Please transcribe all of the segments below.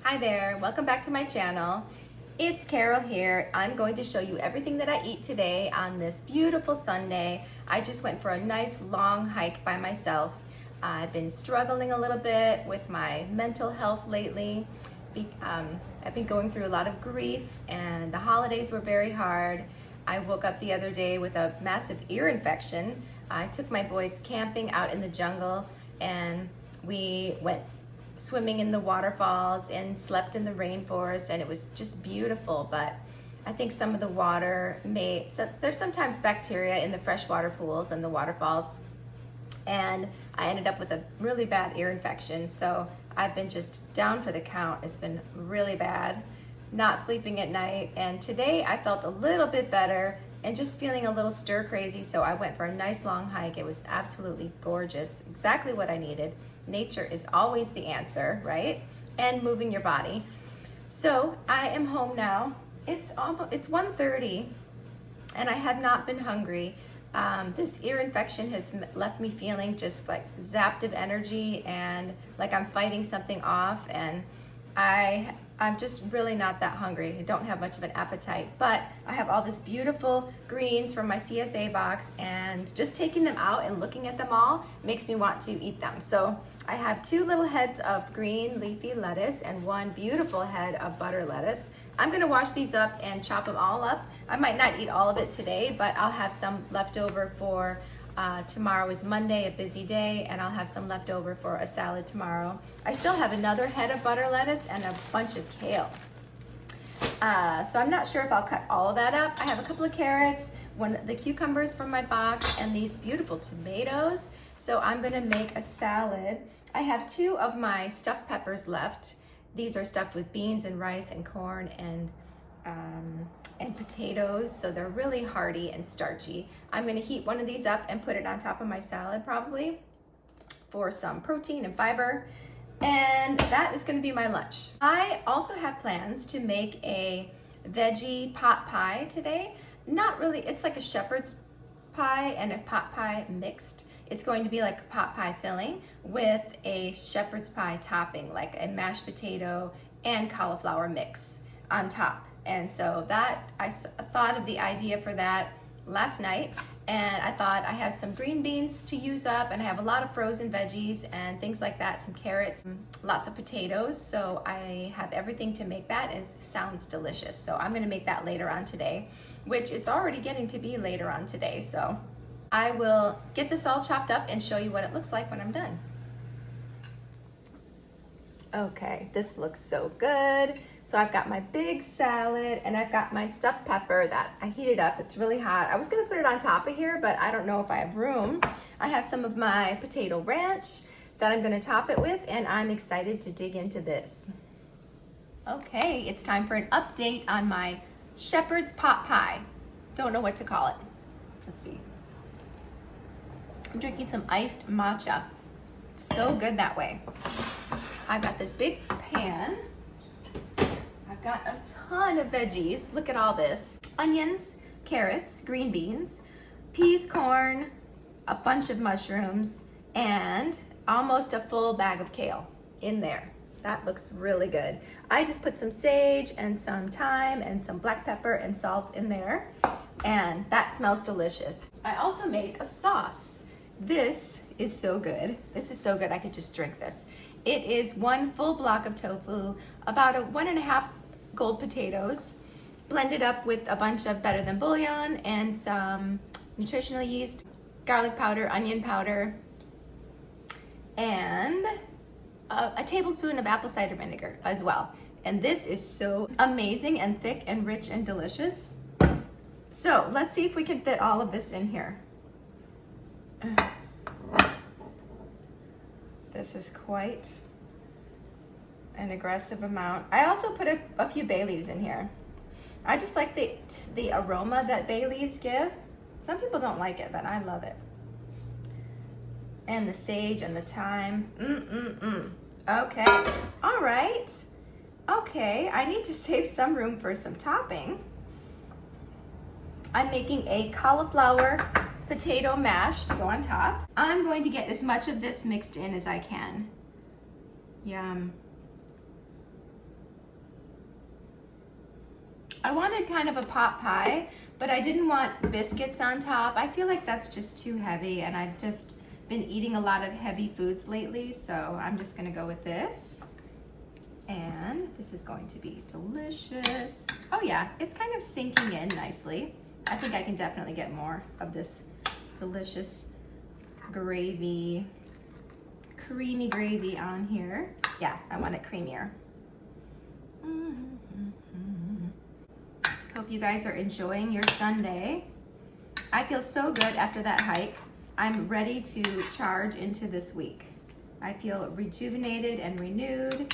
Hi there, welcome back to my channel. It's Carol here. I'm going to show you everything that I eat today on this beautiful Sunday. I just went for a nice long hike by myself. I've been struggling a little bit with my mental health lately. I've been going through a lot of grief and the holidays were very hard. I woke up the other day with a massive ear infection. I took my boys camping out in the jungle and we went swimming in the waterfalls and slept in the rainforest, and it was just beautiful. But I think some of the water there's sometimes bacteria in the freshwater pools and the waterfalls, and I ended up with a really bad ear infection. So I've been just down for the count. It's been really bad, not sleeping at night, and today I felt a little bit better and just feeling a little stir crazy. So I went for a nice long hike. It was absolutely gorgeous, exactly what I needed. Nature is always the answer, right? And moving your body. So I am home now. It's 1:30 and I have not been hungry. This ear infection has left me feeling just like zapped of energy and like I'm fighting something off, and I'm just really not that hungry. I don't have much of an appetite, but I have all this beautiful greens from my CSA box, and just taking them out and looking at them all makes me want to eat them. So I have 2 little heads of green leafy lettuce and 1 beautiful head of butter lettuce. I'm gonna wash these up and chop them all up. I might not eat all of it today, but I'll have some left over for tomorrow is Monday, a busy day, and I'll have some left over for a salad tomorrow. I still have another head of butter lettuce and a bunch of kale. So I'm not sure if I'll cut all of that up. I have a couple of carrots, the cucumbers from my box, and these beautiful tomatoes. So I'm gonna make a salad. I have 2 of my stuffed peppers left. These are stuffed with beans and rice and corn and potatoes, so they're really hearty and starchy. I'm gonna heat one of these up and put it on top of my salad probably for some protein and fiber, and that is gonna be my lunch. I also have plans to make a veggie pot pie today. Not really, it's like a shepherd's pie and a pot pie mixed. It's going to be like a pot pie filling with a shepherd's pie topping, like a mashed potato and cauliflower mix on top. And so that, I thought of the idea for that last night, and I thought I have some green beans to use up, and I have a lot of frozen veggies and things like that, some carrots, lots of potatoes. So I have everything to make that, and it sounds delicious. So I'm gonna make that later on today, which it's already getting to be later on today. So I will get this all chopped up and show you what it looks like when I'm done. Okay, this looks so good. So I've got my big salad and I've got my stuffed pepper that I heated up. It's really hot. I was gonna put it on top of here, but I don't know if I have room. I have some of my potato ranch that I'm gonna top it with, and I'm excited to dig into this. Okay, it's time for an update on my shepherd's pot pie. Don't know what to call it. Let's see. I'm drinking some iced matcha. It's so good that way. I've got this big pan. I've got a ton of veggies. Look at all this. Onions, carrots, green beans, peas, corn, a bunch of mushrooms, and almost a full bag of kale in there. That looks really good. I just put some sage and some thyme and some black pepper and salt in there, and that smells delicious. I also made a sauce. This is so good. This is so good, I could just drink this. It is 1 full block of tofu, about 1.5 gold potatoes, blended up with a bunch of better than bouillon and some nutritional yeast, garlic powder, onion powder, and a tablespoon of apple cider vinegar as well. And this is so amazing and thick and rich and delicious. So let's see if we can fit all of this in here. This is quite an aggressive amount. I also put a few bay leaves in here. I just like the aroma that bay leaves give. Some people don't like it, but I love it. And the sage and the thyme. Okay, all right. Okay, I need to save some room for some topping. I'm making a cauliflower potato mash to go on top. I'm going to get as much of this mixed in as I can. Yum. I wanted kind of a pot pie, but I didn't want biscuits on top. I feel like that's just too heavy, and I've just been eating a lot of heavy foods lately, so I'm just gonna go with this. And this is going to be delicious. Oh yeah, it's kind of sinking in nicely. I think I can definitely get more of this delicious gravy, creamy gravy on here. Yeah, I want it creamier. Hope you guys are enjoying your Sunday. I feel so good after that hike. I'm ready to charge into this week. I feel rejuvenated and renewed.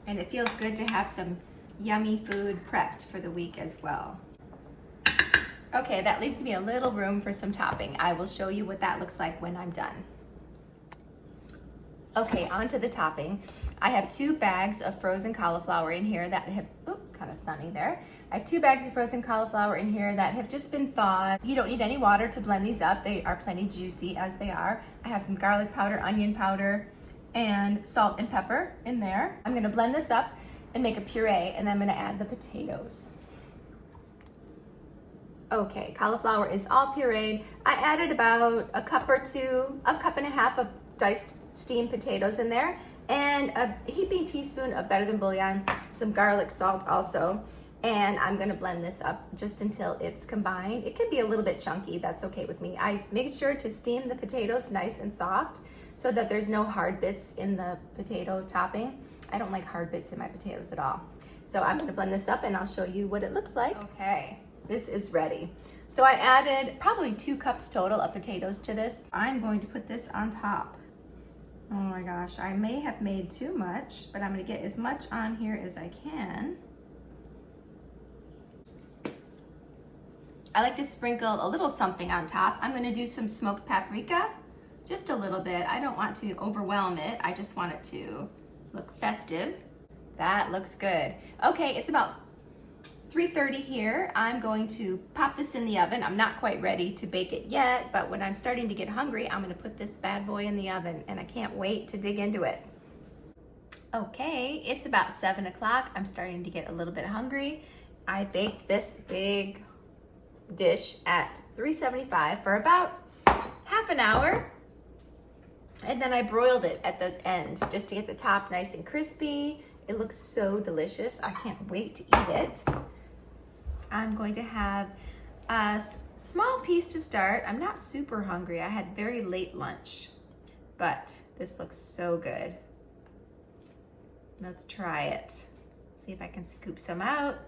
And it feels good to have some yummy food prepped for the week as well. Okay, that leaves me a little room for some topping. I will show you what that looks like when I'm done. Okay, on to the topping. I have 2 bags of frozen cauliflower in here that have, oops, kind of sunny there. I have 2 bags of frozen cauliflower in here that have just been thawed. You don't need any water to blend these up. They are plenty juicy as they are. I have some garlic powder, onion powder, and salt and pepper in there. I'm gonna blend this up and make a puree, and then I'm gonna add the potatoes. Okay, cauliflower is all pureed. I added about a cup or 2, a cup and a half of diced steamed potatoes in there, and a heaping teaspoon of better than bouillon, some garlic salt also, and I'm gonna blend this up just until it's combined. It could be a little bit chunky, that's okay with me. I make sure to steam the potatoes nice and soft so that there's no hard bits in the potato topping. I don't like hard bits in my potatoes at all. So I'm gonna blend this up and I'll show you what it looks like. Okay, this is ready. So I added probably 2 cups total of potatoes to this. I'm going to put this on top. Oh my gosh, I may have made too much, but I'm gonna get as much on here as I can. I like to sprinkle a little something on top. I'm gonna do some smoked paprika, just a little bit. I don't want to overwhelm it. I just want it to look festive. That looks good. Okay, it's about 3:30 here. I'm going to pop this in the oven. I'm not quite ready to bake it yet, but when I'm starting to get hungry, I'm gonna put this bad boy in the oven, and I can't wait to dig into it. Okay, it's about 7 o'clock. I'm starting to get a little bit hungry. I baked this big dish at 375 for about half an hour. And then I broiled it at the end just to get the top nice and crispy. It looks so delicious. I can't wait to eat it. I'm going to have a small piece to start. I'm not super hungry. I had very late lunch, but this looks so good. Let's try it. See if I can scoop some out.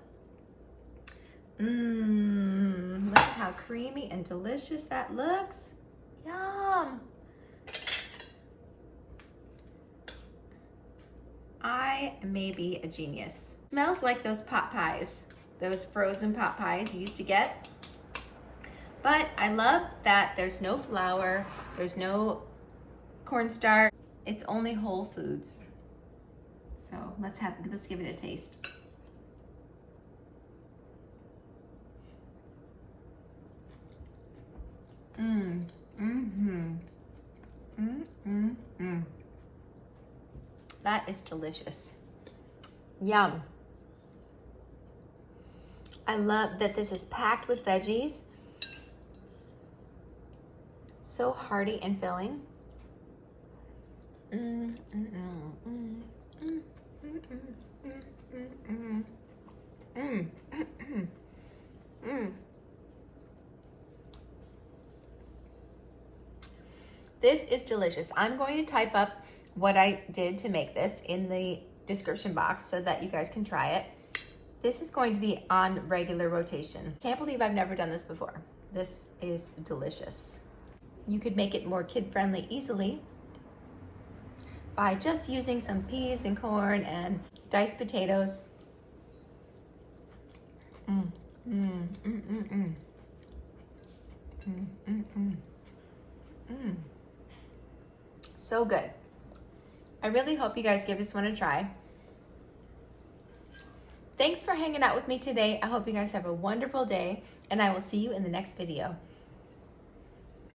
Look at how creamy and delicious that looks. Yum. I may be a genius. Smells like those pot pies, those frozen pot pies you used to get. But I love that there's no flour, there's no cornstarch. It's only whole foods. So let's give it a taste. That is delicious. Yum. I love that this is packed with veggies. So hearty and filling. This is delicious. I'm going to type up what I did to make this in the description box so that you guys can try it. This is going to be on regular rotation. Can't believe I've never done this before. This is delicious. You could make it more kid-friendly easily by just using some peas and corn and diced potatoes. So good. I really hope you guys give this one a try. Thanks for hanging out with me today. I hope you guys have a wonderful day, and I will see you in the next video.